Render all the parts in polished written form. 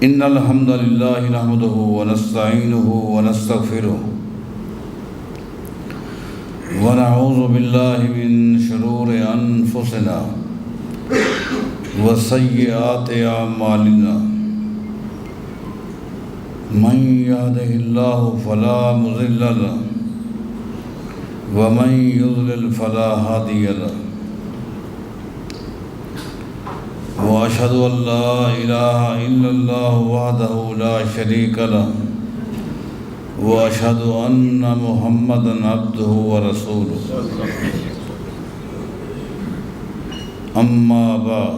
إن الحمد لله نحمده ونستعينه ونستغفره ونعوذ بالله من شرور أنفسنا وسيئات أعمالنا من يهده الله فلا مضل له ومن يضلل فلا هادي له وأشهد أن لا إله إلا الله وحده لا شريك له وأشهد أن محمدًا عبده ورسوله أما بعد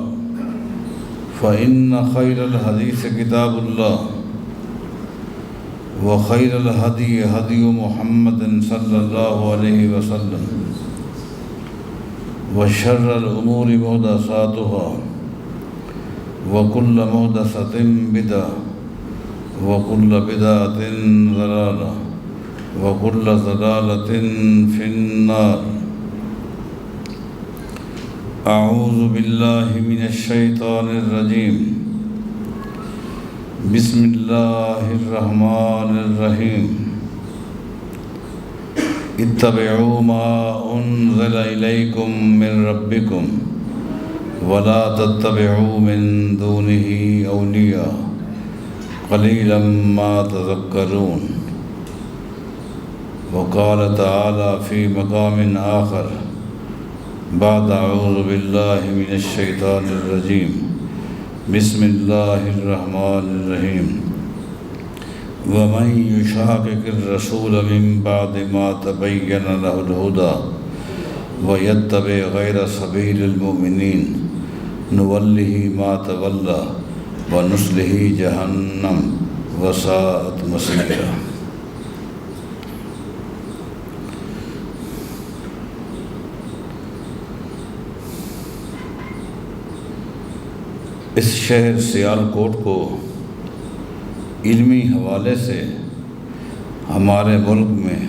فإن خير الحديث كتاب الله وخير الهدي هدي محمد صلى الله عليه وسلم وشر الأمور محدثاتها وكل محدثة بدعة وكل بدعة ضلالة وكل ضلالة في النار. أعوذ بالله من الشيطان الرجيم. بسم الله الرحمن الرحيم. اتبعوا ما أنزل إليكم من ربكم ولا تتبعوا من دونه أولياء قليلا ما تذكرون. وقال تعالى في مقام آخر بعد أعوذ بالله من الشيطان الرجيم. بسم الله الرحمن الرحيم. ومن يشاقق الرسول من بعد ما تبين له الهدى ويتبع غير سبيل المؤمنين نوله ما تولى ونصله جهنم وساءت مصيرا. اس شہر سیالکوٹ کو علمی حوالے سے ہمارے ملک میں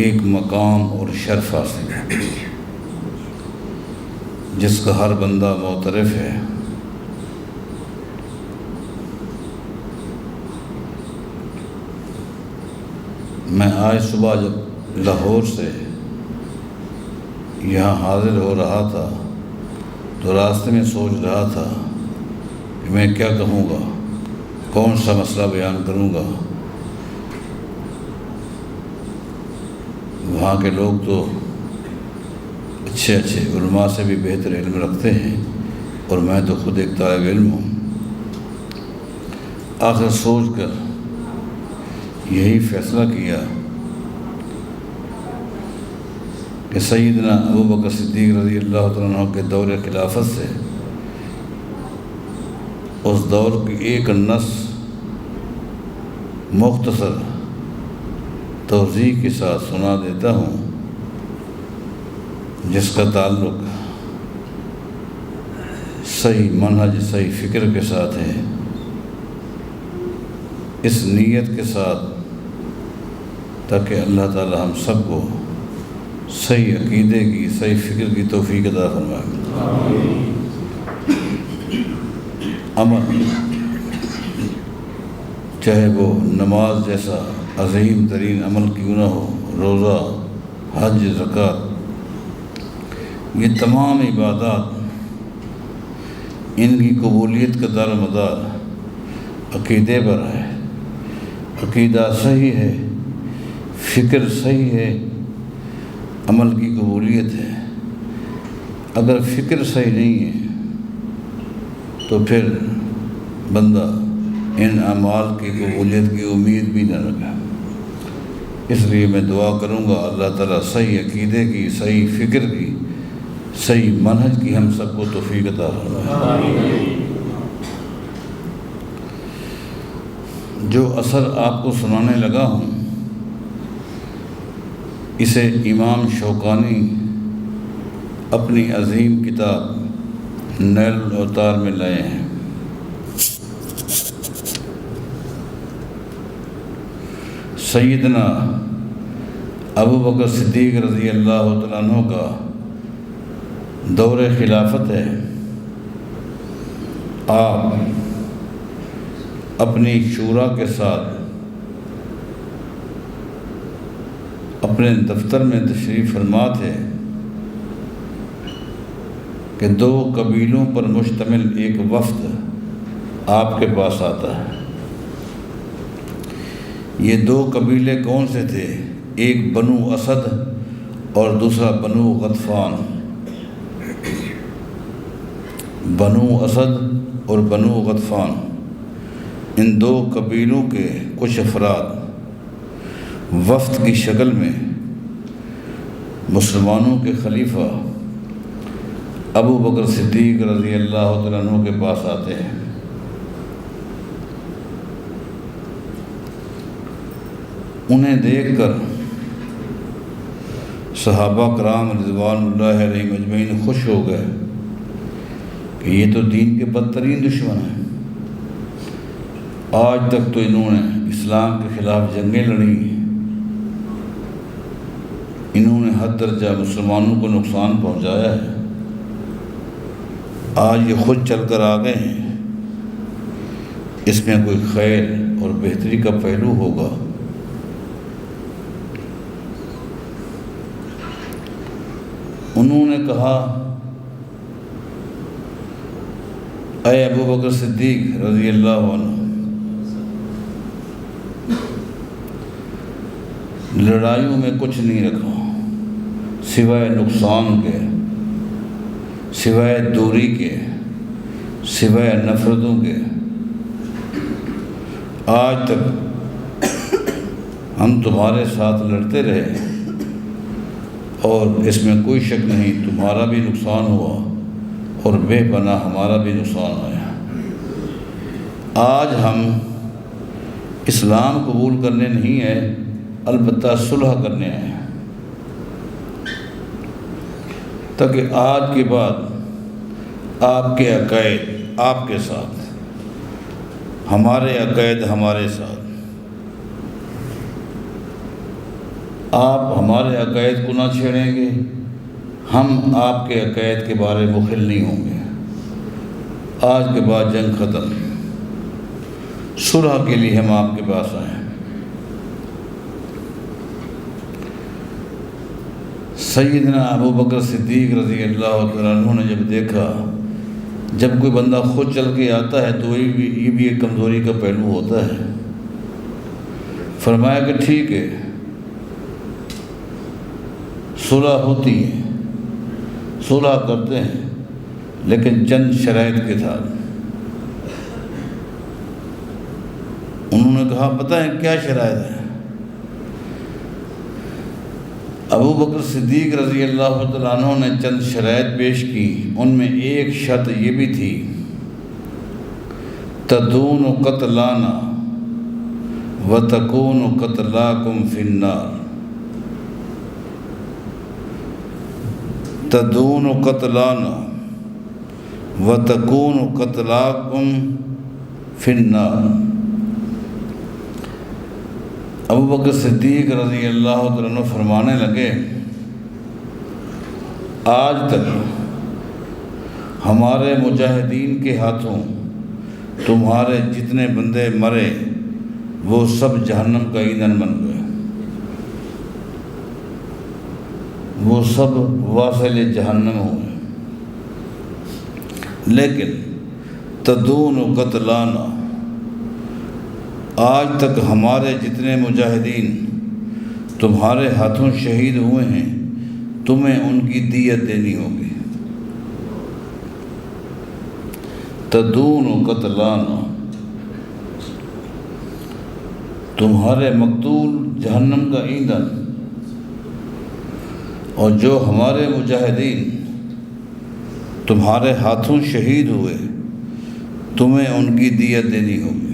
ایک مقام اور شرف حاصل ہے جس کا ہر بندہ معترف ہے. میں آج صبح جب لاہور سے یہاں حاضر ہو رہا تھا تو راستے میں سوچ رہا تھا کہ میں کیا کہوں گا، کون سا مسئلہ بیان کروں گا. وہاں کے لوگ تو اچھے علماء سے بھی بہتر علم رکھتے ہیں اور میں تو خود ایک طالب علم ہوں. آخر سوچ کر یہی فیصلہ کیا کہ سیدنا ابوبکر صدیق رضی اللہ تعالیٰ عنہ کے دور خلافت سے اس دور کی ایک نص مختصر توضیح کے ساتھ سنا دیتا ہوں جس کا تعلق صحیح منہج صحیح فکر کے ساتھ ہے. اس نیت کے ساتھ تاکہ اللہ تعالی ہم سب کو صحیح عقیدے کی صحیح فکر کی توفیق عطا فرمائے. عمل چاہے وہ نماز جیسا عظیم ترین عمل کیوں نہ ہو، روزہ، حج، زکوٰۃ، یہ تمام عبادات ان کی قبولیت کا دار و مدار عقیدے پر ہے. عقیدہ صحیح ہے، فکر صحیح ہے، عمل کی قبولیت ہے. اگر فکر صحیح نہیں ہے تو پھر بندہ ان اعمال کی قبولیت کی امید بھی نہ رکھے. اس لیے میں دعا کروں گا اللہ تعالیٰ صحیح عقیدے کی، صحیح فکر کی، صحیح منہج کی ہم سب کو توفیق عطا فرمائے. جو اثر آپ کو سنانے لگا ہوں اسے امام شوکانی اپنی عظیم کتاب نیل الاوطار میں لائے ہیں. سیدنا ابوبکر صدیق رضی اللہ تعالیٰ عنہ کا دور خلافت ہے. آپ اپنی شورا کے ساتھ اپنے دفتر میں تشریف فرما تھے کہ 2 قبیلوں پر مشتمل ایک وفد آپ کے پاس آتا ہے۔ یہ 2 قبیلے کون سے تھے؟ ایک بنو اسد اور دوسرا بنو غطفان۔ بنو اسد اور بنو غطفان، ان 2 قبیلوں کے کچھ افراد وفد کی شکل میں مسلمانوں کے خلیفہ ابو بکر صدیق رضی اللہ تعالیٰ عنہ کے پاس آتے ہیں۔ انہیں دیکھ کر صحابہ کرام رضوان اللہ علیہم اجمعین خوش ہو گئے کہ یہ تو دین کے بدترین دشمن ہیں۔ آج تک تو انہوں نے اسلام کے خلاف جنگیں لڑی، انہوں نے حد درجہ مسلمانوں کو نقصان پہنچایا ہے، آج یہ خود چل کر آ گئے ہیں، اس میں کوئی خیر اور بہتری کا پہلو ہوگا۔ انہوں نے کہا، اے ابو بکر صدیق رضی اللہ عنہ، لڑائیوں میں کچھ نہیں رکھا سوائے نقصان کے، سوائے دوری کے، سوائے نفرتوں کے۔ آج تک ہم تمہارے ساتھ لڑتے رہے اور اس میں کوئی شک نہیں تمہارا بھی نقصان ہوا اور بے پناہ ہمارا بھی نقصان آیا۔ آج ہم اسلام قبول کرنے نہیں آئے، البتہ صلح کرنے آئے ہیں، تاکہ آج کے بعد آپ کے عقائد آپ کے ساتھ، ہمارے عقائد ہمارے ساتھ، آپ ہمارے عقائد کو نہ چھیڑیں گے، ہم آپ کے عقائد کے بارے مخل نہیں ہوں گے۔ آج کے بعد جنگ ختم، صلح کے لیے ہم آپ کے پاس آئے ہیں۔ سیدنا ابو بکر صدیق رضی اللہ تعالیٰ عنہ نے جب دیکھا جب کوئی بندہ خود چل کے آتا ہے تو یہ بھی ایک کمزوری کا پہلو ہوتا ہے، فرمایا کہ ٹھیک ہے، صلح ہوتی ہے، صلح کرتے ہیں، لیکن چند شرائط کے ساتھ۔ انہوں نے کہا پتہ ہے کیا شرائط ہے؟ ابو بکر صدیق رضی اللہ تعالیٰ عنہ نے چند شرائط پیش کی، ان میں ایک شرط یہ بھی تھی، تدون قتلانا وتکون قتلاکم فی النار، تدون قتلانا وتکون قتلاکم فی النار۔ ابو بکر صدیق رضی اللہ تعالیٰ عنہ فرمانے لگے، آج تک ہمارے مجاہدین کے ہاتھوں تمہارے جتنے بندے مرے وہ سب جہنم کا ایندھن بن گئے، وہ سب واصل جہنم ہوئے، لیکن تدون قتلانا، آج تک ہمارے جتنے مجاہدین تمہارے ہاتھوں شہید ہوئے ہیں تمہیں ان کی دیت دینی ہوگی۔ تدون قتلانا، تمہارے مقتول جہنم کا ایندھن، اور جو ہمارے مجاہدین تمہارے ہاتھوں شہید ہوئے تمہیں ان کی دیت دینی ہوگی۔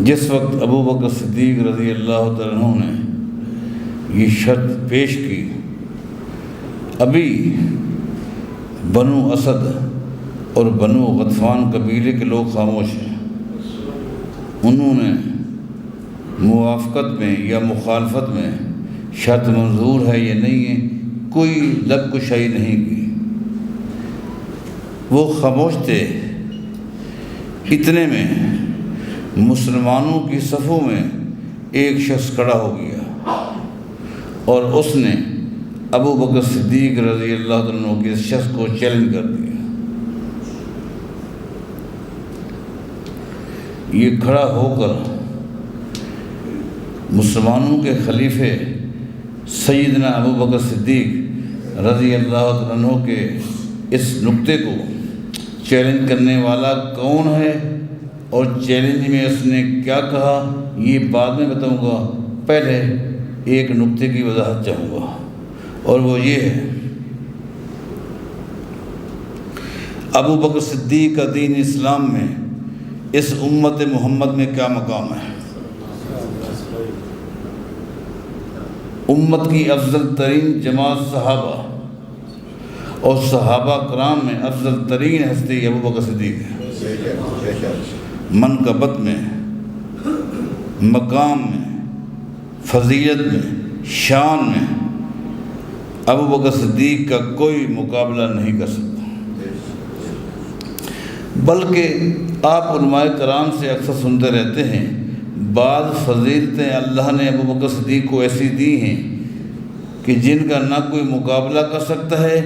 جس وقت ابو بکر صدیق رضی اللہ تعالیٰ عنہ نے یہ شرط پیش کی، ابھی بنو اسد اور بنو غطفان قبیلے کے لوگ خاموش ہیں، انہوں نے موافقت میں یا مخالفت میں شرط منظور ہے یا نہیں ہے کوئی لب کشائی نہیں کی۔ وہ خاموش تھے۔ اتنے میں مسلمانوں کی صفوں میں ایک شخص کھڑا ہو گیا اور اس نے ابو بکر صدیق رضی اللہ عنہ کے اس شخص کو چیلنج کر دیا۔ یہ کھڑا ہو کر مسلمانوں کے خلیفے سیدنا ابو بکر صدیق رضی اللہ عنہ کے اس نقطے کو چیلنج کرنے والا کون ہے اور چیلنج میں اس نے کیا کہا، یہ بعد میں بتاؤں گا۔ پہلے ایک نقطے کی وضاحت چاہوں گا، اور وہ یہ ہے، ابو بکر صدیق کا دین اسلام میں اس امت محمد میں کیا مقام ہے۔ امت کی افضل ترین جماعت صحابہ، اور صحابہ کرام میں افضل ترین ہستی ابو بکر صدیق ہے۔ منقبت میں، مقام میں، فضیلت میں، شان میں ابو بکر صدیق کا کوئی مقابلہ نہیں کر سکتا۔ بلکہ آپ علماء کرام سے اکثر سنتے رہتے ہیں، بعض فضیلتیں اللہ نے ابو بکر صدیق کو ایسی دی ہیں کہ جن کا نہ کوئی مقابلہ کر سکتا ہے،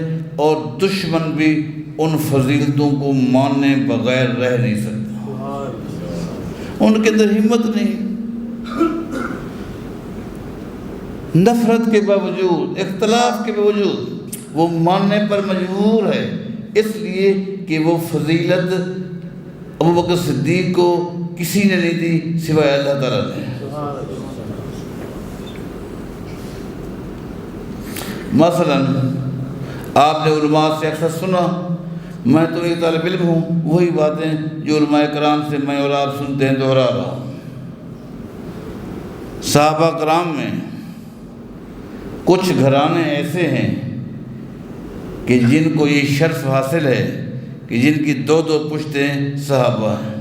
اور دشمن بھی ان فضیلتوں کو ماننے بغیر رہ نہیں سکتا۔ ان کے اندر ہمت نہیں، نفرت کے باوجود، اختلاف کے باوجود وہ ماننے پر مجبور ہے، اس لیے کہ وہ فضیلت ابو بکر صدیق کو کسی نے نہیں دی سوائے اللہ تعالیٰ نے۔ مثلا آپ نے علماء سے اکثر سنا، میں تو ایک طالب علم ہوں، وہی باتیں جو علماء کرام سے میں اور آپ سنتے ہیں دوہرا رہا ہوں۔ صحابہ کرام میں کچھ گھرانے ایسے ہیں کہ جن کو یہ شرف حاصل ہے کہ جن کی دو دو پشتیں صحابہ ہیں،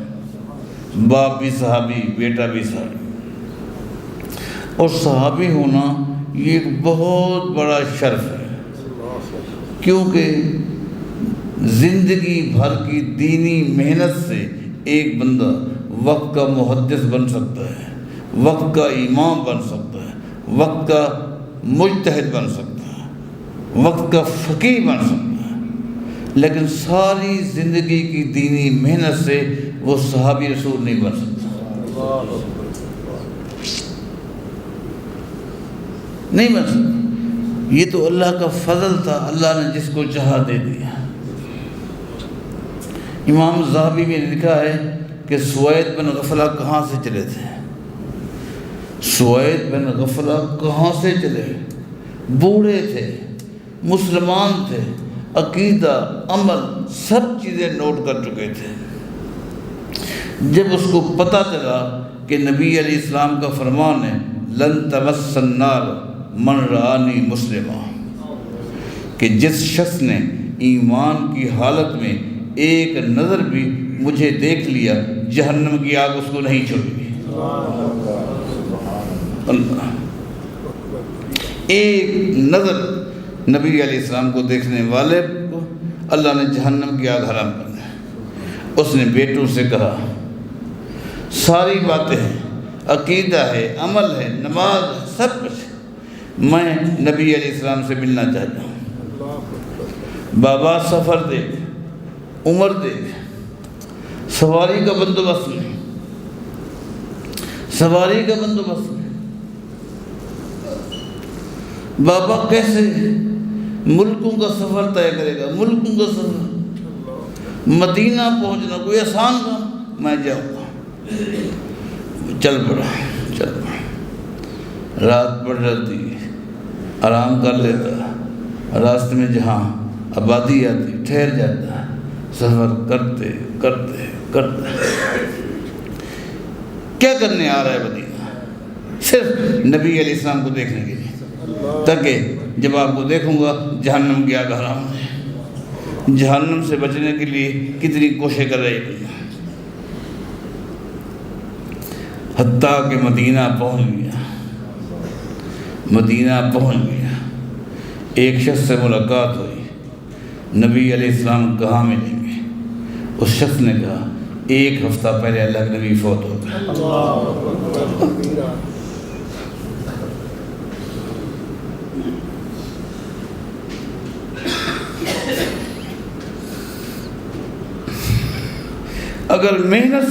باپ بھی صحابی، بیٹا بھی صحابی۔ اور صحابی ہونا یہ ایک بہت بڑا شرف ہے، کیونکہ زندگی بھر کی دینی محنت سے ایک بندہ وقت کا محدث بن سکتا ہے، وقت کا امام بن سکتا ہے، وقت کا مجتہد بن سکتا ہے، وقت کا فقیہ بن سکتا ہے، لیکن ساری زندگی کی دینی محنت سے وہ صحابی رسول نہیں بن سکتا، نہیں بن سکتا۔ یہ تو اللہ کا فضل تھا، اللہ نے جس کو چاہا دے دیا۔ امام ذہبی نے لکھا ہے کہ سوید بن غفلہ کہاں سے چلے تھے، سوید بن غفلہ کہاں سے چلے، بوڑھے تھے، مسلمان تھے، عقیدہ، عمل، سب چیزیں نوٹ کر چکے تھے۔ جب اس کو پتہ چلا کہ نبی علیہ السلام کا فرمان ہے لن تمس النار من رآنی مسلمہ، کہ جس شخص نے ایمان کی حالت میں ایک نظر بھی مجھے دیکھ لیا جہنم کی آگ اس کو نہیں چھوڑے گی۔ اللہ، ایک نظر نبی علیہ السلام کو دیکھنے والے کو اللہ نے جہنم کی آگ حرام کر دی۔ اس نے بیٹوں سے کہا ساری باتیں ہیں، عقیدہ ہے، عمل ہے، نماز ہے، سب کچھ، میں نبی علیہ السلام سے ملنا چاہتا ہوں۔ بابا سفر دیکھ، عمر دیکھ، سواری کا بندوبست نہیں، سواری کا بندوبست نہیں۔ بابا کیسے ملکوں کا سفر طے کرے گا، ملکوں کا سفر، مدینہ پہنچنا کوئی آسان کام، میں جاؤں گا۔ چل پڑا، چل پڑا، رات پڑ جاتی، آرام کر لیتا، راستے میں جہاں آبادی آتی ٹھہر جاتا، سفر کرتے کرتے کرتے۔ کیا کرنے آ رہا ہے مدینہ؟ صرف نبی علیہ السلام کو دیکھنے کے لیے، تاکہ جب آپ کو دیکھوں گا جہنم کی آگ حرام ہے۔ جہنم سے بچنے کے لیے کتنی کوشش کر رہی ہے، حتیٰ کہ مدینہ پہنچ گیا، مدینہ پہنچ گیا۔ ایک شخص سے ملاقات ہوئی، نبی علیہ السلام کہاں ملیں گے؟ اس شخص نے کہا 1 ہفتہ پہلے اللہ کے نبی فوت ہو گئے۔ اگر محنت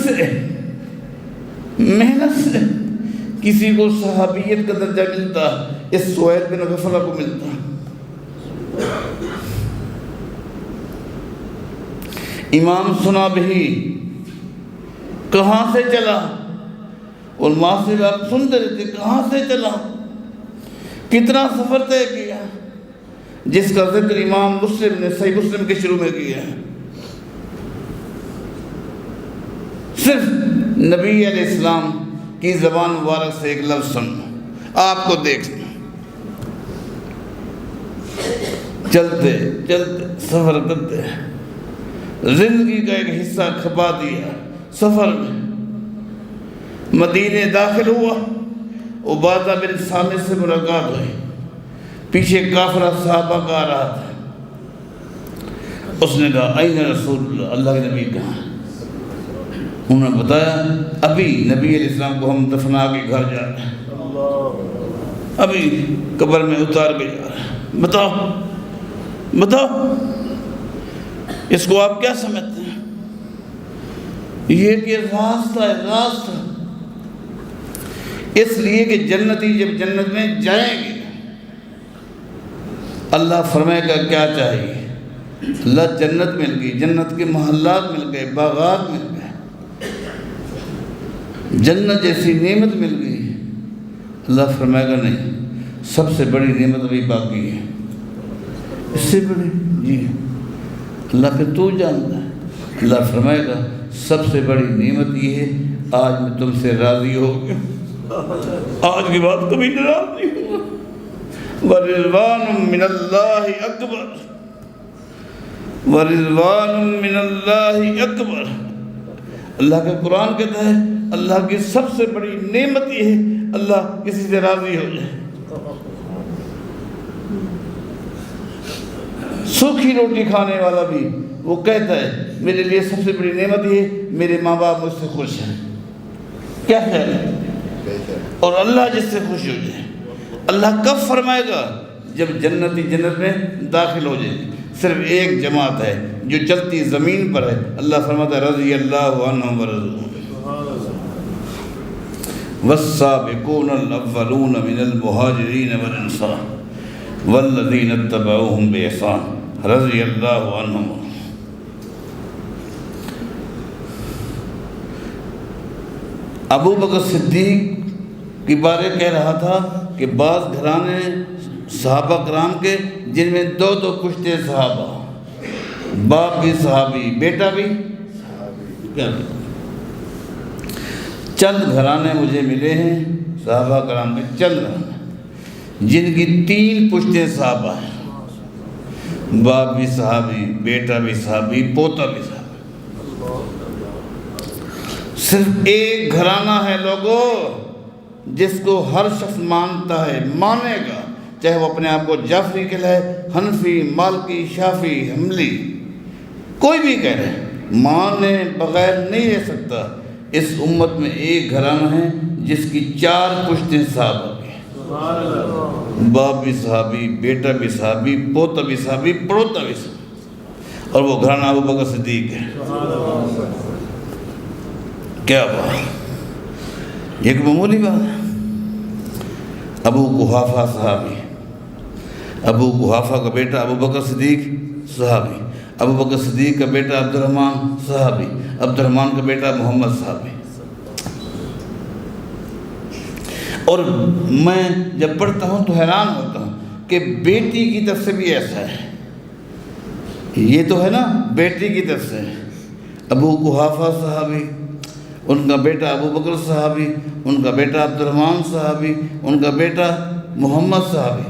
سے کسی کو صحابیت کا درجہ ملتا، اس سوید بن غفلہ کو ملتا۔ امام سنا بھی کہاں سے چلا، اور ماں سے آپ سنتے رہتے کہاں سے چلا، کتنا سفر طے کیا، جس کا ذکر امام مسلم نے صحیح مسلم کے شروع میں کیا ہے۔ صرف نبی علیہ السلام کی زبان مبارک سے ایک لفظ سننا، آپ کو دیکھنا، چلتے چلتے سفر کرتے زندگی کا ایک حصہ کھپا دیا سفر میں۔ مدینے داخل ہوا، عبادہ بن صامت سے ملاقات ہوئی، پیچھے کافرہ صحابہ کا آ رہا تھا۔ اس نے کہا این رسول اللہ، اللہ کے نبی کہاں؟ انہوں نے بتایا ابھی نبی علیہ السلام کو ہم دفنا کے گھر جا رہے ہیں، ابھی قبر میں اتار کے جا رہے ہیں۔ بتاؤ اس کو آپ کیا سمجھتے ہیں؟ یہ کہ راستہ ہے، راستہ، اس لیے کہ جنتی جب جنت میں جائیں گے اللہ فرمائے گا کیا چاہیے، اللہ جنت مل گئی، جنت کے محلات مل گئے، باغات مل گئے، جنت جیسی نعمت مل گئی۔ اللہ فرمائے گا نہیں، سب سے بڑی نعمت ابھی باقی ہے، اس سے بڑی، جی اللہ پہ تو جانتا ہے۔ اللہ فرمائے گا سب سے بڑی نعمت یہ ہے آج میں تم سے راضی ہو گیا، آج کی بات کبھی ناراض نہیں ہوا۔ وَرِضْوَانٌ مِّنَ اللَّهِ أَكْبَرُ وَرِضْوَانٌ مِّنَ اللَّهِ أَكْبَرُ۔ اللہ کا قرآن کہتا ہے اللہ کی سب سے بڑی نعمت یہ ہے اللہ کسی سے راضی ہو جائے۔ سوکھی روٹی کھانے والا بھی وہ کہتا ہے میرے لیے سب سے بڑی نعمت یہ ہے میرے ماں باپ مجھ سے خوش ہیں، کیا خیال ہے؟ اور اللہ جس سے خوش ہو جائے۔ اللہ کب فرمائے گا؟ جب جنتی جنت میں داخل ہو جائے۔ صرف ایک جماعت ہے جو چلتی زمین پر ہے، اللہ فرماتا ہے رضی اللہ عنہم ورضوا عنہ والسابقون الاولون من المہاجرین والانصار والذین اتبعوہم بإحسان رضی اللہ عنہم۔ ابو بکر صدیق کے بارے کہہ رہا تھا کہ بعض گھرانے صحابہ کرام کے جن میں 2 کشتے صحابہ، باپ بھی صحابی بیٹا بھی صحابی۔ چند گھرانے مجھے ملے ہیں صحابہ کرام کے، چند گھرانے جن کی 3 پشتیں صحابہ ہیں، باپ بھی صحابی بیٹا بھی صحابی پوتا بھی صحابی۔ صرف ایک گھرانہ ہے لوگوں جس کو ہر شخص مانتا ہے، مانے گا، چاہے وہ اپنے آپ کو جعفری کہلائے، حنفی، مالکی، شافعی، حنبلی، کوئی بھی کہہ رہے، مانے بغیر نہیں رہ سکتا۔ اس امت میں ایک گھرانہ ہے جس کی 4 پشتیں صحابہ کی، باپ بھی صحابی بیٹا بھی صحابی پوتا بھی صحابی پڑوتا بھی صحابی، اور وہ گھرانہ ابو بکر صدیق ہے۔ کیا بات، ایک معمولی بات ہے۔ ابو قحافہ صحابی، ابو قحافہ کا بیٹا ابو بکر صدیق صحابی، ابو بکر صدیق کا بیٹا عبد الرحمن صحابی، عبد الرحمن کا بیٹا محمد صحابی۔ اور میں جب پڑھتا ہوں تو حیران ہوتا ہوں کہ بیٹی کی طرف سے بھی ایسا ہے، یہ تو ہے نا بیٹی کی طرف سے، ابو قحافہ صحابی، ان کا بیٹا ابو بکر صحابی، ان کا بیٹا عبد الرحمن صحابی، ان کا بیٹا محمد صحابی،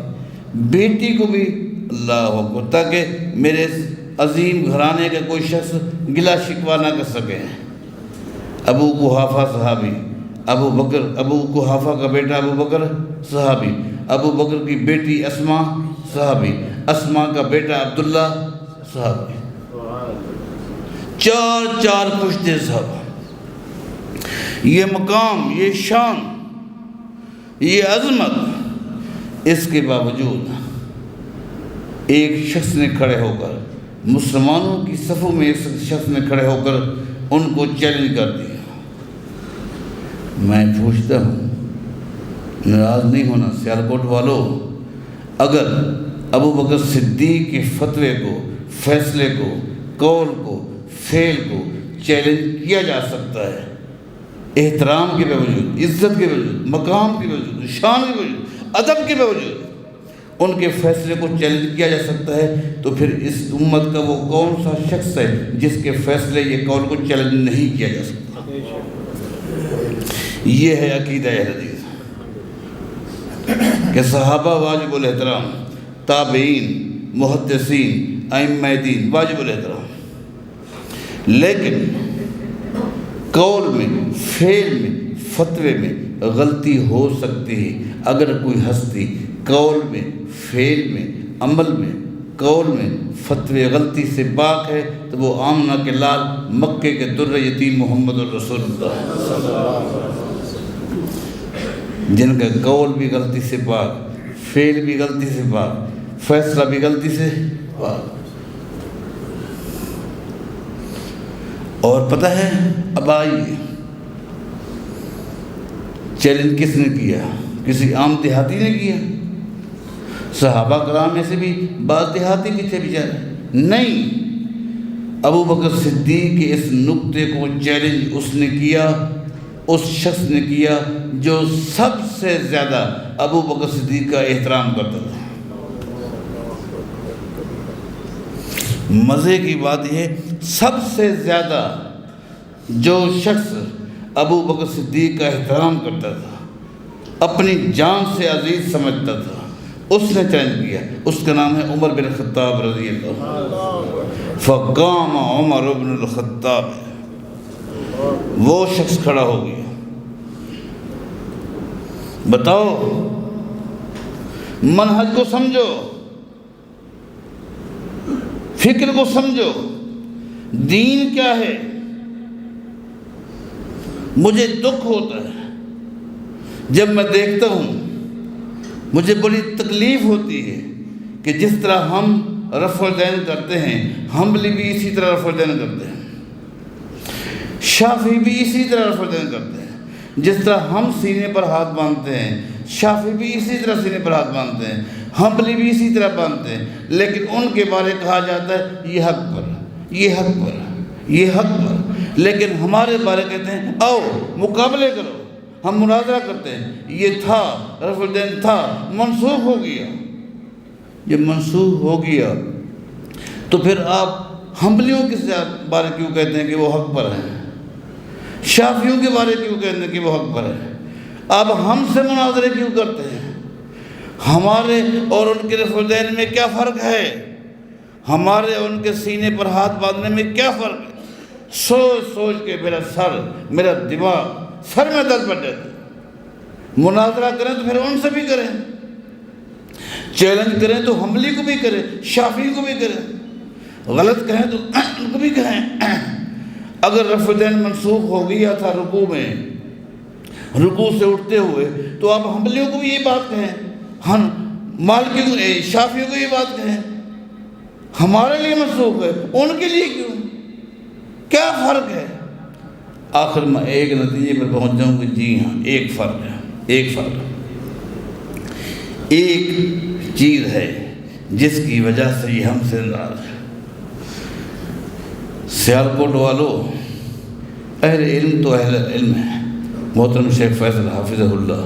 بیٹی کو بھی اللہ اکبر، تاکہ میرے عظیم گھرانے کا کوئی شخص گلا شکوہ نہ کر سکے۔ ابو قحافہ صحابی، ابو قحافہ کا بیٹا ابو بکر صحابی، ابو بکر کی بیٹی اسماء صحابی، اسما کا بیٹا عبداللہ صحابی، 4 پشتے صحابہ۔ یہ مقام، یہ شان، یہ عظمت، اس کے باوجود ایک شخص نے کھڑے ہو کر، مسلمانوں کی صفوں میں ایک شخص نے کھڑے ہو کر ان کو چیلنج کر دیا۔ میں پوچھتا ہوں، ناراض نہیں ہونا سیالکوٹ والوں، اگر ابو بکر صدیق کے فتوے کو، فیصلے کو، قول کو، فعل کو چیلنج کیا جا سکتا ہے، احترام کے باوجود، عزت کے باوجود، مقام کے باوجود، شان کے باوجود، ادب کے باوجود ان کے فیصلے کو چیلنج کیا جا سکتا ہے، تو پھر اس امت کا وہ کون سا شخص ہے جس کے فیصلے یہ قول کو چیلنج نہیں کیا جا سکتا؟ یہ ہے عقیدہ اہل حدیث کہ صحابہ واجب الاحترام، تابعین، محدثین، ائمہ دین واجب الاحترام، لیکن قول میں، فعل میں، فتوے میں غلطی ہو سکتی ہے۔ اگر کوئی ہستی قول میں، فعل میں، عمل میں، قول میں، فتوے غلطی سے پاک ہے تو وہ آمنہ کے لال، مکے کے در یتیم محمد الرسول اللہ، جن کا قول بھی غلطی سے پاک، فعل بھی غلطی سے پاک، فیصلہ بھی غلطی سے پاک۔ اور پتہ ہے اب آئیے، چیلنج کس نے کیا؟ کسی عام دیہاتی نے کیا؟ صحابہ کرام میں سے بھی بعض دیہاتی بھی تھے بیچارے؟ نہیں، ابو بکر صدیق کے اس نقطے کو چیلنج اس نے کیا، اس شخص نے کیا جو سب سے زیادہ ابو بکر صدیق کا احترام کرتا تھا۔ مزے کی بات یہ، سب سے زیادہ جو شخص ابو بکر صدیق کا احترام کرتا تھا، اپنی جان سے عزیز سمجھتا تھا، اس نے چیلنج کیا۔ اس کا نام ہے عمر بن خطاب رضی اللہ عنہ۔ فقام عمر بن الخطاب، وہ شخص کھڑا ہو گیا۔ بتاؤ، منہج کو سمجھو، فکر کو سمجھو، دین کیا ہے۔ مجھے دکھ ہوتا ہے جب میں دیکھتا ہوں، مجھے بڑی تکلیف ہوتی ہے کہ جس طرح ہم رفع الدین کرتے ہیں، حنبلی بھی اسی طرح رفع الدین کرتے ہیں، شافعی بھی اسی طرح رفع الدین کرتے ہیں۔ جس طرح ہم سینے پر ہاتھ باندھتے ہیں، شافعی بھی اسی طرح سینے پر ہاتھ باندھتے ہیں، حنبلی بھی اسی طرح باندھتے ہیں، لیکن ان کے بارے کہا جاتا ہے یہ حق پر، یہ حق پر، یہ حق پر، لیکن ہمارے بارے کہتے ہیں آؤ مقابلے کرو، ہم مناظرہ کرتے ہیں۔ یہ تھا، رفع الدین تھا، منسوخ ہو گیا۔ جب منسوخ ہو گیا تو پھر آپ حنبلیوں کے بارے کیوں کہتے ہیں کہ وہ حق پر ہیں؟ شافعیوں کے بارے کیوں کہتے ہیں کہ وہ حق پر ہیں؟ آپ ہم سے مناظرے کیوں کرتے ہیں؟ ہمارے اور ان کے رفع الدین میں کیا فرق ہے؟ ہمارے اور ان کے سینے پر ہاتھ باندھنے میں کیا فرق ہے؟ سوچ سوچ کے میرا سر، میرا دماغ، سر میں درد پڑ جاتا ہے۔ مناظرہ کریں تو پھر ان سے بھی کریں، چیلنج کریں تو حنبلی کو بھی کریں، شافعی کو بھی کریں، غلط کہیں تو ان کو بھی کہیں۔ اگر رفع الدین منسوخ ہو گیا تھا رکوع میں، رکوع سے اٹھتے ہوئے، تو آپ حنبلیوں کو بھی یہ بات کہیں، مالکیوں کو، شافعیوں کو یہ بات کہیں۔ ہمارے لیے منسوخ ہے، ان کے لیے کیوں؟ کیا فرق ہے؟ آخر میں ایک نتیجے پر پہنچ جاؤں کہ جی ہاں، ایک فرق ہے، ایک فرق ہے، ایک چیز ہے جس کی وجہ سے یہ ہم سے ناراض ہے۔ سیالکوٹ والوں، اہل علم تو اہل علم ہے، محترم شیخ فیصل حافظہ اللہ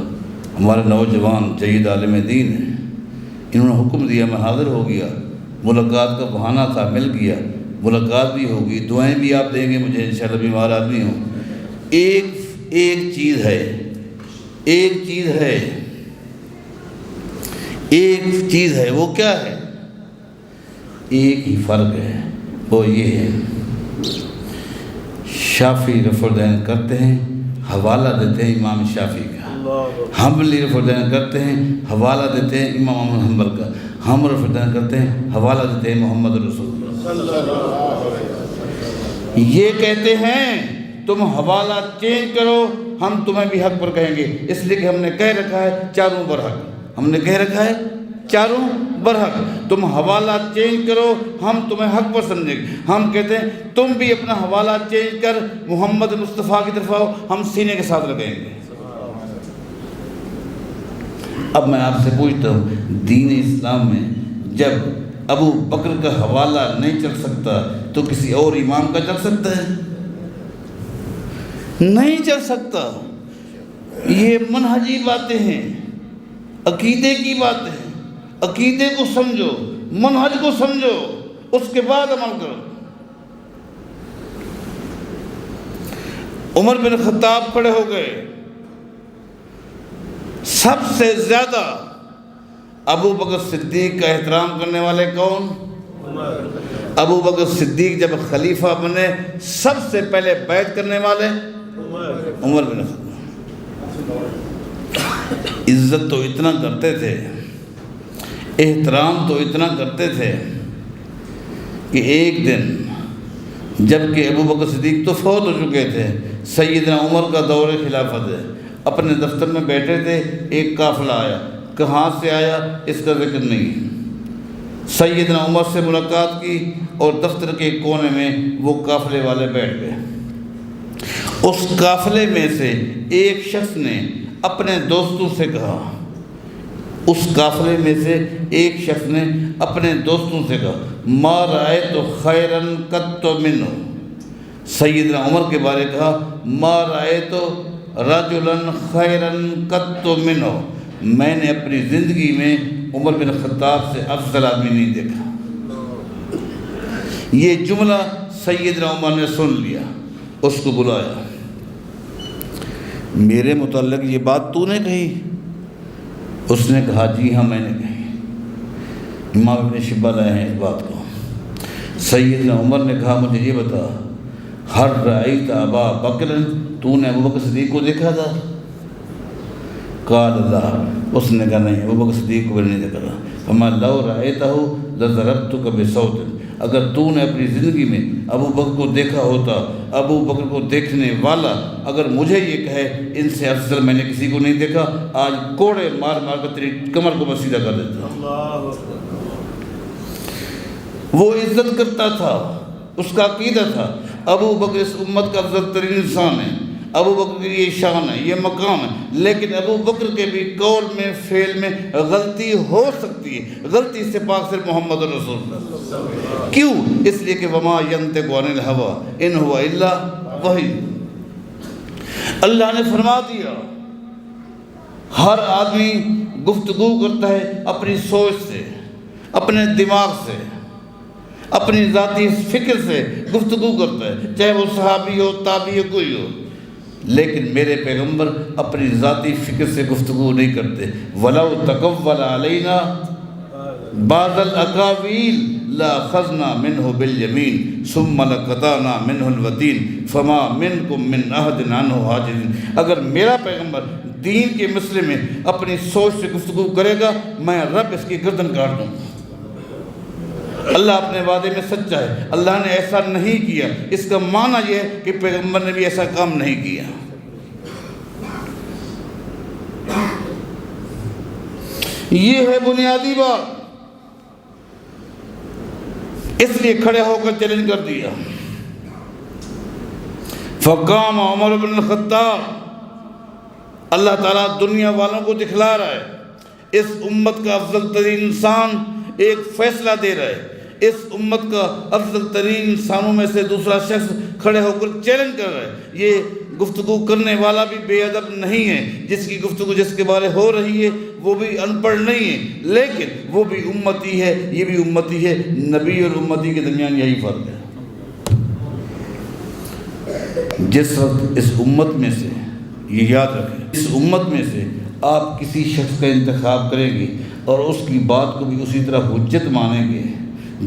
ہمارے نوجوان جید عالم دین ہیں، انہوں نے حکم دیا، میں حاضر ہو گیا، ملاقات کا بہانہ تھا، مل گیا، ملاقات بھی ہوگی، دعائیں بھی آپ دیں گے مجھے، انشاءاللہ بیمار آدمی ہوں۔ ایک چیز ہے، ایک چیز ہے، ایک چیز ہے، وہ کیا ہے؟ ایک ہی فرق ہے، وہ یہ ہے، شافعی رفع الدین کرتے ہیں، حوالہ دیتے ہیں امام شافعی کا، حنبلی رفع الدین کرتے ہیں، حوالہ دیتے ہیں امام احمد حنبل کا۔ ہم رفتن کرتے ہیں، حوالہ دیتے ہیں محمد رسول یہ کہتے ہیں تم حوالہ چینج کرو، ہم تمہیں بھی حق پر کہیں گے، اس لیے کہ ہم نے کہہ رکھا ہے چاروں برحق، ہم نے کہہ رکھا ہے چاروں برحق، تم حوالہ چینج کرو ہم تمہیں حق پر سمجھیں گے۔ ہم کہتے ہیں تم بھی اپنا حوالہ چینج کر محمد مصطفیٰ کی طرف آؤ، ہم سینے کے ساتھ لگائیں گے۔ اب میں آپ سے پوچھتا ہوں، دین اسلام میں جب ابو بکر کا حوالہ نہیں چل سکتا تو کسی اور امام کا چل سکتا ہے؟ نہیں چل سکتا۔ یہ منہجی باتیں ہیں، عقیدے کی باتیں ہیں، عقیدے کو سمجھو، منہج کو سمجھو، اس کے بعد عمل کرو۔ عمر بن خطاب کھڑے ہو گئے، سب سے زیادہ ابو بکر صدیق کا احترام کرنے والے کون؟ ابو بکر صدیق جب خلیفہ بنے سب سے پہلے بیعت کرنے والے عمر بن خطاب۔ عزت تو اتنا کرتے تھے، احترام تو اتنا کرتے تھے کہ ایک دن جب کہ ابو بکر صدیق تو فوت ہو چکے تھے، سیدنا عمر کا دور خلافت ہے، اپنے دفتر میں بیٹھے تھے، ایک قافلہ آیا، کہاں سے آیا اس کا ذکر نہیں، سیدنا عمر سے ملاقات کی اور دفتر کے کونے میں وہ قافلے والے بیٹھ گئے۔ اس قافلے میں سے ایک شخص نے اپنے دوستوں سے کہا، اس قافلے میں سے ایک شخص نے اپنے دوستوں سے کہا، ما رأیت خیرا قط منہ، سیدنا عمر کے بارے کہا، ما رأیت رجلا خیرا قط منہ، میں نے اپنی زندگی میں عمر بن خطاب سے افضل آدمی نہیں دیکھا۔ یہ جملہ سیدنا عمر نے سن لیا، اس کو بلایا، میرے متعلق یہ بات تو نے کہی؟ اس نے کہا جی ہاں میں نے کہی۔ امام ابن شبہ لائے ہیں اس بات کو۔ سیدنا عمر نے کہا مجھے یہ بتا، ہر رأیت ابا بکر، تو نے ابو بکر صدیق کو دیکھا تھا؟ قال اللہ، اس نے کہا نہیں، ابو بکر صدیق کو بھی نہیں دیکھا تھا۔ فما لو رأیتہ لضربتک بصوت، اگر تو نے اپنی زندگی میں ابو بکر کو دیکھا ہوتا، ابو بکر کو دیکھنے والا اگر مجھے یہ کہے ان سے افضل میں نے کسی کو نہیں دیکھا، آج کوڑے مار مار کر تیری کمر کو میں سیدھا کر دیتا۔ وہ عزت کرتا تھا، اس کا عقیدہ تھا ابو بکر اس امت کا افضل ترین انسان ہے، ابو بکر کی یہ شان ہے، یہ مقام ہے، لیکن ابو بکر کے بھی قول میں فعل میں غلطی ہو سکتی ہے، غلطی سے پاک صرف محمد رسول اللہ۔ کیوں؟ اس لیے کہ وما ینطق عن الہوی ان ہوا الا وحی، اللہ نے فرما دیا ہر آدمی گفتگو کرتا ہے اپنی سوچ سے، اپنے دماغ سے، اپنی ذاتی فکر سے گفتگو کرتا ہے، چاہے وہ صحابی ہو، تابعی ہو، کوئی ہو، لیکن میرے پیغمبر اپنی ذاتی فکر سے گفتگو نہیں کرتے۔ وَلَوْ تَقَوَّلَ عَلَيْنَا بَعْضَ الْأَقَاوِيلِ لَأَخَذْنَا مِنْهُ بِالْيَمِينِ ثُمَّ لَقَطَعْنَا مِنْهُ الْوَتِينَ فَمَا مِنْكُمْ مِنْ أَحَدٍ عَنْهُ حَاجِزٍ، اگر میرا پیغمبر دین کے مسئلے میں اپنی سوچ سے گفتگو کرے گا، میں رب اس کی گردن کاٹ دوں گا۔ اللہ اپنے وعدے میں سچا ہے، اللہ نے ایسا نہیں کیا، اس کا معنی یہ ہے کہ پیغمبر نے بھی ایسا کام نہیں کیا۔ یہ ہے بنیادی بات، اس لیے کھڑے ہو کر چیلنج کر دیا۔ فقام عمر بن الخطاب، اللہ تعالیٰ دنیا والوں کو دکھلا رہا ہے، اس امت کا افضل ترین انسان ایک فیصلہ دے رہا ہے، اس امت کا افضل ترین انسانوں میں سے دوسرا شخص کھڑے ہو کر چیلنج کر رہا ہے۔ یہ گفتگو کرنے والا بھی بے ادب نہیں ہے، جس کی گفتگو جس کے بارے ہو رہی ہے وہ بھی ان پڑھ نہیں ہے، لیکن وہ بھی امتی ہے، یہ بھی امتی ہے، نبی اور امتی کے درمیان یہی فرق ہے۔ جس وقت اس امت میں سے، یہ یاد رکھیں، اس امت میں سے آپ کسی شخص کا انتخاب کریں گے اور اس کی بات کو بھی اسی طرح حجت مانیں گے،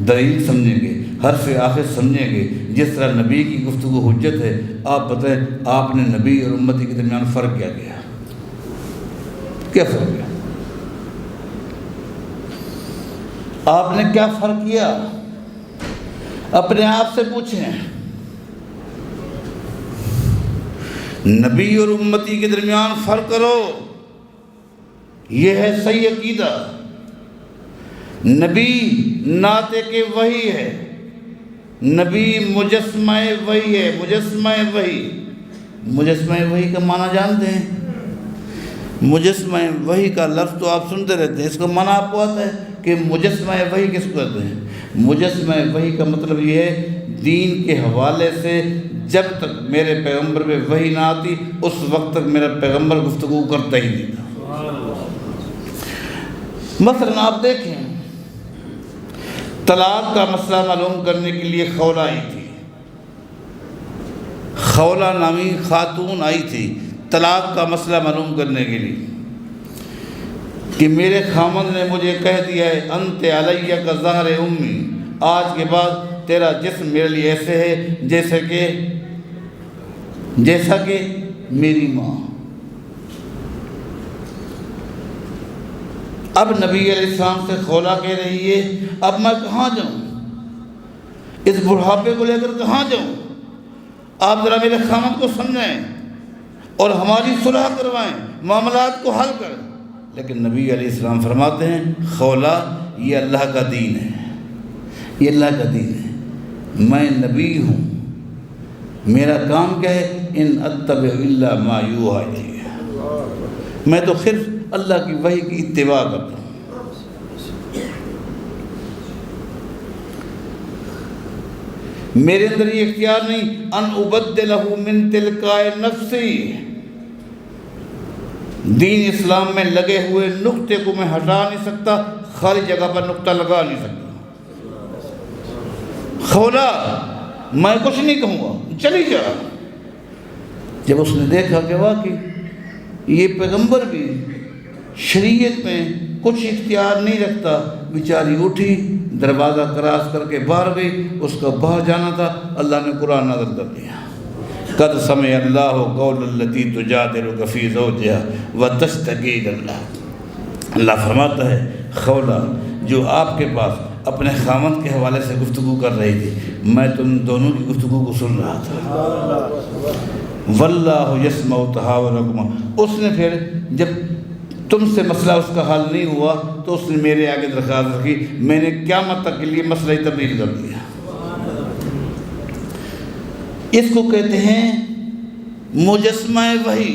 دلیل سمجھیں گے، حرف آخر سمجھیں گے، جس طرح نبی کی گفتگو حجت ہے، آپ بتائیں آپ نے نبی اور امتی کے درمیان فرق کیا کیا؟ کیا فرق ہے؟ آپ نے کیا فرق کیا؟ اپنے آپ سے پوچھیں۔ نبی اور امتی کے درمیان فرق کرو، یہ ہے صحیح عقیدہ۔ نبی ناطق وحی ہے، نبی مجسمہ وحی ہے، مجسمہ وحی۔ مجسمہ وحی کا معنی جانتے ہیں؟ مجسمہ وحی کا لفظ تو آپ سنتے رہتے ہیں، اس کا معنی آپ کو آتا ہے کہ مجسمہ وحی کس کو کہتے ہیں؟ مجسمہ وحی کا مطلب یہ ہے دین کے حوالے سے جب تک میرے پیغمبر پہ وحی نہ آتی اس وقت تک میرا پیغمبر گفتگو کرتا ہی نہیں تھا۔ مثلا آپ دیکھیں، طلاق کا مسئلہ معلوم کرنے کے لیے خولہ آئی تھی، خولہ نامی خاتون آئی تھی طلاق کا مسئلہ معلوم کرنے کے لیے کہ میرے خامند نے مجھے کہہ دیا ہے انت علیہ کا ظہر امی، آج کے بعد تیرا جسم میرے لیے ایسے ہے جیسا کہ میری ماں۔ اب نبی علیہ السلام سے خولہ کہہ رہی ہے اب میں کہاں جاؤں، اس بڑھاپے کو لے کر کہاں جاؤں؟ آپ ذرا میرے خامند کو سمجھائیں اور ہماری صلح کروائیں، معاملات کو حل کریں۔ لیکن نبی علیہ السلام فرماتے ہیں خولہ یہ اللہ کا دین ہے، یہ اللہ کا دین ہے، میں نبی ہوں، میرا کام کیا ہے ان اتبع الا ما یوحی الی، میں تو صرف اللہ کی وحی کی اتباع کرتا ہوں۔ میرے اندر یہ اختیار نہیں ان ابدلہ من تلقاء نفسی، دین اسلام میں لگے ہوئے نقطے کو میں ہٹا نہیں سکتا، خالی جگہ پر نقطہ لگا نہیں سکتا۔ خولہ میں کچھ نہیں کہوں گا، چلی جا۔ جب اس نے دیکھا کہ واقعی یہ پیغمبر بھی شریعت میں کچھ اختیار نہیں رکھتا، بیچاری اٹھی دروازہ کراس کر کے باہر گئی، اس کا باہر جانا تھا، اللہ نے قرآن نازل کر دیا قد سمع اللہ قول التی تجادلک فی زوجہا وتشتکی الی اللہ۔ اللہ فرماتا ہے خولہ جو آپ کے پاس اپنے خامند کے حوالے سے گفتگو کر رہی تھی، میں تم دونوں کی گفتگو کو سن رہا تھا۔ واللہ یسمع تحاورکما، اس نے پھر جب تم سے مسئلہ اس کا حل نہیں ہوا تو اس نے میرے آگے درخواست رکھی، میں نے قیامت تک کے لیے مسئلہ تبدیل کر دیا۔ اس کو کہتے ہیں مجسمہ وحی،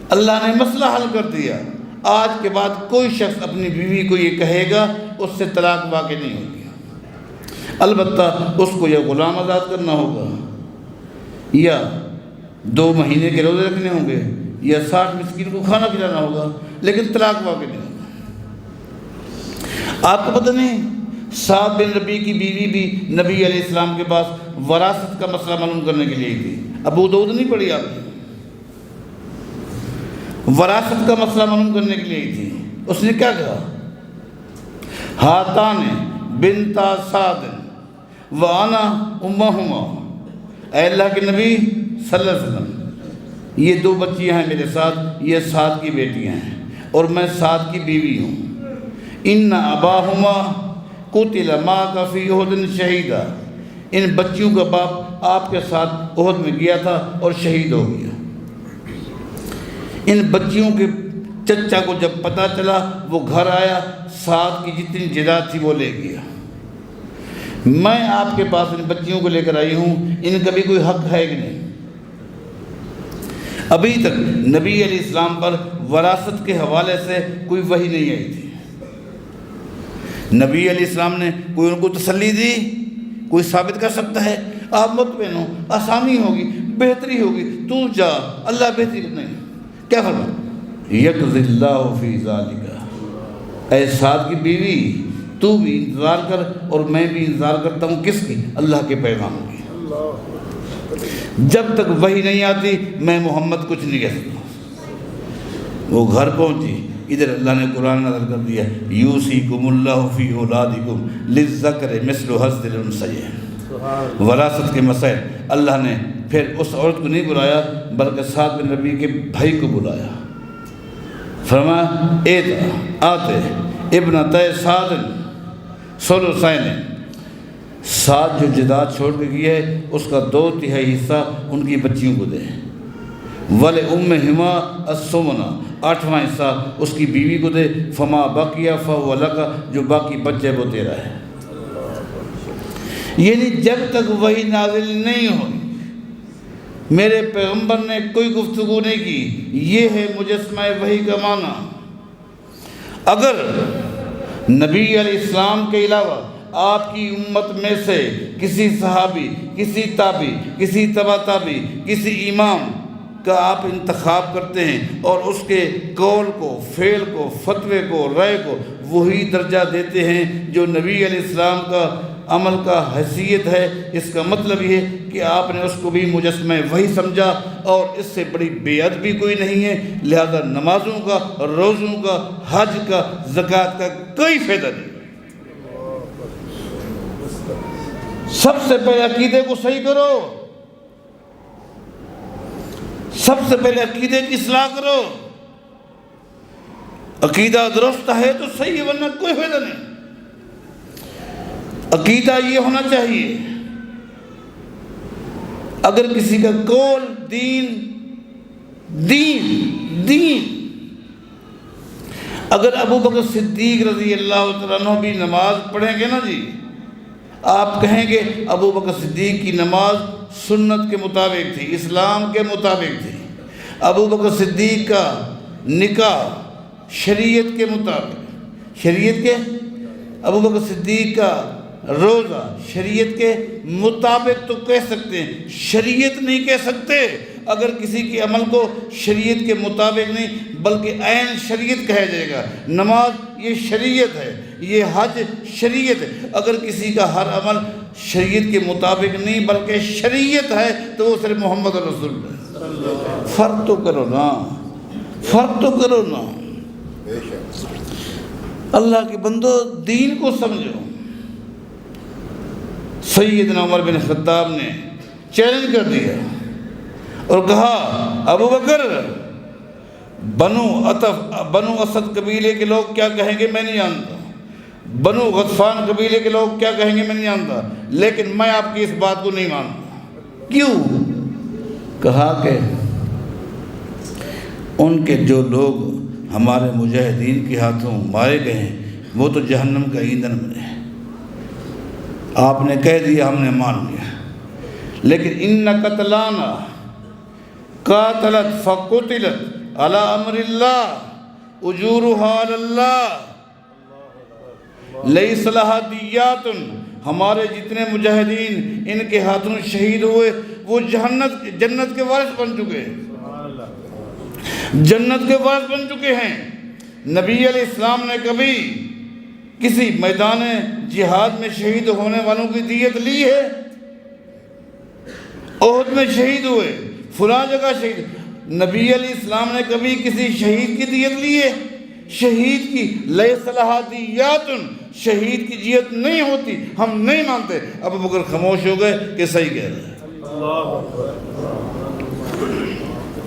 اللہ نے مسئلہ حل کر دیا۔ آج کے بعد کوئی شخص اپنی بیوی کو یہ کہے گا اس سے طلاق واقع نہیں ہوگی، البتہ اس کو یا غلام آزاد کرنا ہوگا، یا 2 مہینے کے روزے رکھنے ہوں گے، یا 60 مسکین کو کھانا کھلانا ہوگا، لیکن طلاق واقع نہیں ہوگا۔ آپ کو پتہ نہیں سعد بن ربیع کی بیوی بھی نبی علیہ السلام کے پاس وراثت کا مسئلہ معلوم کرنے کے لیے تھی، ابو داؤد نہیں پڑھی آپ نے؟ وراثت کا مسئلہ معلوم کرنے کے لیے تھی، اس نے کیا کہا ہاتان بنتا سعد وانا امہما، اے اللہ کے نبی صلی اللہ علیہ وسلم یہ 2 بچیاں ہیں میرے ساتھ، یہ سعد کی بیٹیاں ہیں اور میں سعد کی بیوی ہوں۔ ان اباہما قتل معک فی احد شہیدا، ان بچیوں کا باپ آپ کے ساتھ احد میں گیا تھا اور شہید ہو گیا۔ ان بچیوں کے چچا کو جب پتہ چلا وہ گھر آیا، سعد کی جتنی جائیداد تھی وہ لے گیا۔ میں آپ کے پاس ان بچیوں کو لے کر آئی ہوں، ان کا بھی کوئی حق ہے کہ نہیں؟ ابھی تک نبی علیہ السلام پر وراثت کے حوالے سے کوئی وحی نہیں آئی تھی۔ نبی علیہ السلام نے کوئی ان کو تسلی دی؟ کوئی ثابت کر سکتا ہے آپ مطمئن ہو، آسانی ہوگی، بہتری ہوگی، تو جا، اللہ بہتری نہیں؟ کیا فرمایا یقضی اللہ فی ذالک، اے سعد کی بیوی تو بھی انتظار کر اور میں بھی انتظار کرتا ہوں، کس کی؟ اللہ کے پیغام کی۔ جب تک وحی نہیں آتی میں محمد کچھ نہیں کہہ سکتا۔ وہ گھر پہنچی، ادھر اللہ نے قرآن نازل کر دیا یوصیکم اللہ فی اولادکم للذکر مثل حظ الانثیین، وراثت کے مسائل۔ اللہ نے پھر اس عورت کو نہیں بلایا بلکہ سعد بن ربیع کے بھائی کو بلایا، فرمایا آتے ابنتِ سعد ثلثین، سعد جو جداد چھوڑ کے گیا ہے اس کا 2/3 حصہ ان کی بچیوں کو دے، وَلِأُمِّهِمَا الثُّمُنُ، 8واں حصہ اس کی بیوی کو دے، فما بقیہ فہو لک، جو باقی بچے وہ تیرا ہے۔ یعنی جب تک وحی نازل نہیں ہوئی، میرے پیغمبر نے کوئی گفتگو نہیں کی، یہ ہے مجسمہ وحی کا معنی۔ اگر نبی علیہ السلام کے علاوہ آپ کی امت میں سے کسی صحابی، کسی تابعی، کسی تبع تابعی، کسی امام کا آپ انتخاب کرتے ہیں اور اس کے قول کو، فعل کو، فتوے کو، رائے کو وہی درجہ دیتے ہیں جو نبی علیہ السلام کا عمل کا حیثیت ہے، اس کا مطلب یہ کہ آپ نے اس کو بھی مجسمہ وحی سمجھا، اور اس سے بڑی بے ادبی کوئی نہیں ہے۔ لہذا نمازوں کا، روزوں کا، حج کا، زکوٰۃ کا کوئی فائدہ نہیں۔ سب سے پہلے عقیدے کو صحیح کرو، سب سے پہلے عقیدے کی اصلاح کرو۔ عقیدہ درست ہے تو صحیح ہے، ورنہ کوئی فائدہ نہیں۔ عقیدہ یہ ہونا چاہیے، اگر کسی کا قول دین اگر ابو بکر صدیق رضی اللہ تعالیٰ عنہ بھی نماز پڑھیں گے نا جی، آپ کہیں گے ابو بکر صدیق کی نماز سنت کے مطابق تھی، اسلام کے مطابق تھی، ابو بکر صدیق کا نکاح شریعت کے مطابق، شریعت کے، ابو بکر صدیق کا روزہ شریعت کے مطابق تو کہہ سکتے ہیں، شریعت نہیں کہہ سکتے۔ اگر کسی کے عمل کو شریعت کے مطابق نہیں بلکہ عین شریعت کہا جائے گا، نماز یہ شریعت ہے، یہ حج شریعت ہے، اگر کسی کا ہر عمل شریعت کے مطابق نہیں بلکہ شریعت ہے تو وہ صرف محمد رسول اللہ۔ فرق تو کرو نا، فرق تو کرو نا۔ اللہ کے بندو دین کو سمجھو۔ سیدنا عمر بن خطاب نے چیلنج کر دیا اور کہا ابو بکر، بنو اسد قبیلے کے لوگ کیا کہیں گے میں نہیں جانتا، بنو غطفان قبیلے کے لوگ کیا کہیں گے میں نہیں جانتا، لیکن میں آپ کی اس بات کو نہیں مانتا۔ کیوں؟ کہا کہ ان کے جو لوگ ہمارے مجاہدین کے ہاتھوں مارے گئے ہیں وہ تو جہنم کا ایندھن بنے۔ آپ نے کہہ دیا، ہم نے مان لیا، لیکن ان قتلانا قاتلت فقتلت علی امر اللہ اجورها علی اللہ لیس لها دیات، ہمارے جتنے مجاہدین ان کے ہاتھوں شہید ہوئے وہ جنت کے وارث بن چکے ہیں، جنت کے وارث بن چکے ہیں۔ نبی علیہ السلام نے کبھی کسی میدان جہاد میں شہید ہونے والوں کی دیت لی ہے؟ احد میں شہید ہوئے، فلاں جگہ شہید، نبی علیہ السلام نے کبھی کسی شہید کی دیت لی ہے؟ شہید کی لیس لہا دیات، شہید کی دیت نہیں ہوتی، ہم نہیں مانتے۔ ابو بکر خاموش ہو گئے کہ صحیح کہہ رہے ہیں۔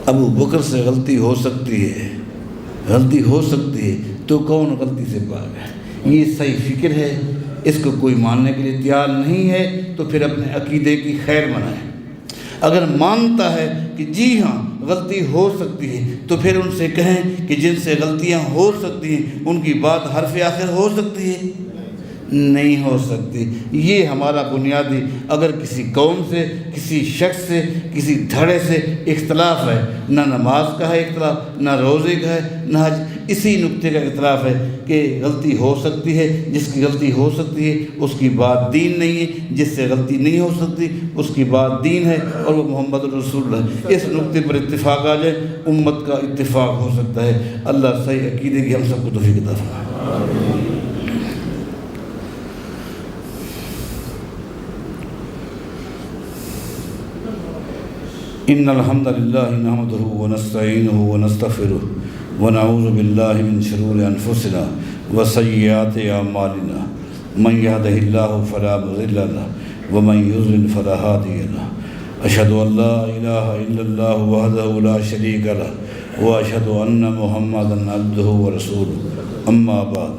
ابو بکر سے غلطی ہو سکتی ہے، غلطی ہو سکتی ہے تو کون غلطی سے پاک ہے؟ یہ صحیح فکر ہے، اس کو کوئی ماننے کے لیے تیار نہیں ہے تو پھر اپنے عقیدے کی خیر منائے۔ اگر مانتا ہے کہ جی ہاں غلطی ہو سکتی ہے تو پھر ان سے کہیں کہ جن سے غلطیاں ہو سکتی ہیں ان کی بات حرف آخر ہو سکتی ہے؟ نہیں ہو سکتی۔ یہ ہمارا بنیادی، اگر کسی قوم سے، کسی شخص سے، کسی دھڑے سے اختلاف ہے، نہ نماز کا ہے اختلاف، نہ روزے کا ہے، نہ حج، اسی نقطے کا اختلاف ہے کہ غلطی ہو سکتی ہے، جس کی غلطی ہو سکتی ہے اس کی بات دین نہیں ہے، جس سے غلطی نہیں ہو سکتی اس کی بات دین ہے اور وہ محمد رسول اللہ۔ اس نقطے پر اتفاق آ جائے امت کا اتفاق ہو سکتا ہے۔ اللہ صحیح عقیدے کی ہم سب کو توفیق عطا فرمائے۔ ان الحمد للہ نحمده ونستعینه ونستغفره ونعوذ باللہ من شرور انفسنا وسیئات اعمالنا من يهده الله فلا مضل له ومن يضلل فلا هادي له اشهد ان لا اله الا الله وحده لا شريك له واشهد ان محمدا عبده ورسوله اما بعد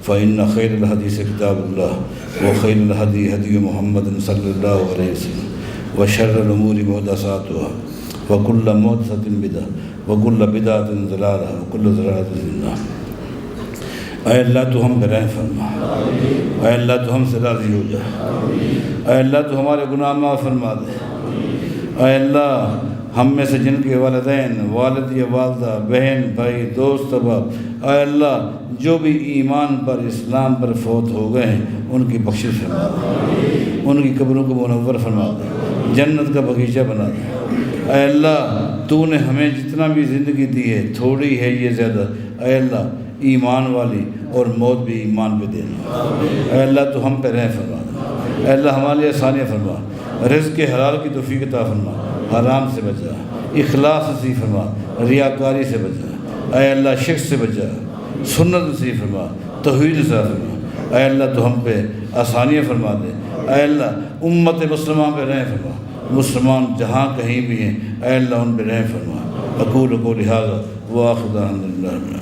فإن خير الحديث كتاب الله وخير الهدي هدي محمد صلى الله عليه وسلم وشر الأمور محدثاتها وكل محدثة بدعة وكل بدعة ضلالة وكل ضلالة في النار۔ اے اللہ تو ہم پہ رحم فرما، اے اللہ تو ہم سے راضی ہو جا، اے اللہ تو ہمارے گناہ معاف فرما دے، اے اللہ ہم میں سے جن کے والدین، والد یا والدہ، بہن، بھائی، دوست، احباب، اے اللہ جو بھی ایمان پر، اسلام پر فوت ہو گئے ہیں ان کی بخشش فرما دے، ان کی قبروں کو منور فرما دے، جنت کا باغیچہ بنا دے۔ اے اللہ تو نے ہمیں جتنا بھی زندگی دی ہے، تھوڑی ہے یہ زیادہ، اے اللہ ایمان والی اور موت بھی ایمان پہ دینا۔ اے اللہ تو ہم پہ رحم فرما دے، اے اللہ ہمارے لیے آسانیاں فرما، رزق کے حلال کی توفیق عطا فرما، حرام سے بچا، اخلاص نصیب فرما، ریاکاری سے بچا، اے اللہ شرک سے بچا، سنت نصیب فرما، توحید نصیب فرما، اے اللہ تو ہم پہ آسانیاں فرما دے، اے اللہ امت مسلمان پہ رحم فرما، مسلمان جہاں کہیں بھی ہیں اے اللہ ان پہ رحم فرما۔ اقول قولی ھذا وآخر دعوانا الحمد للہ۔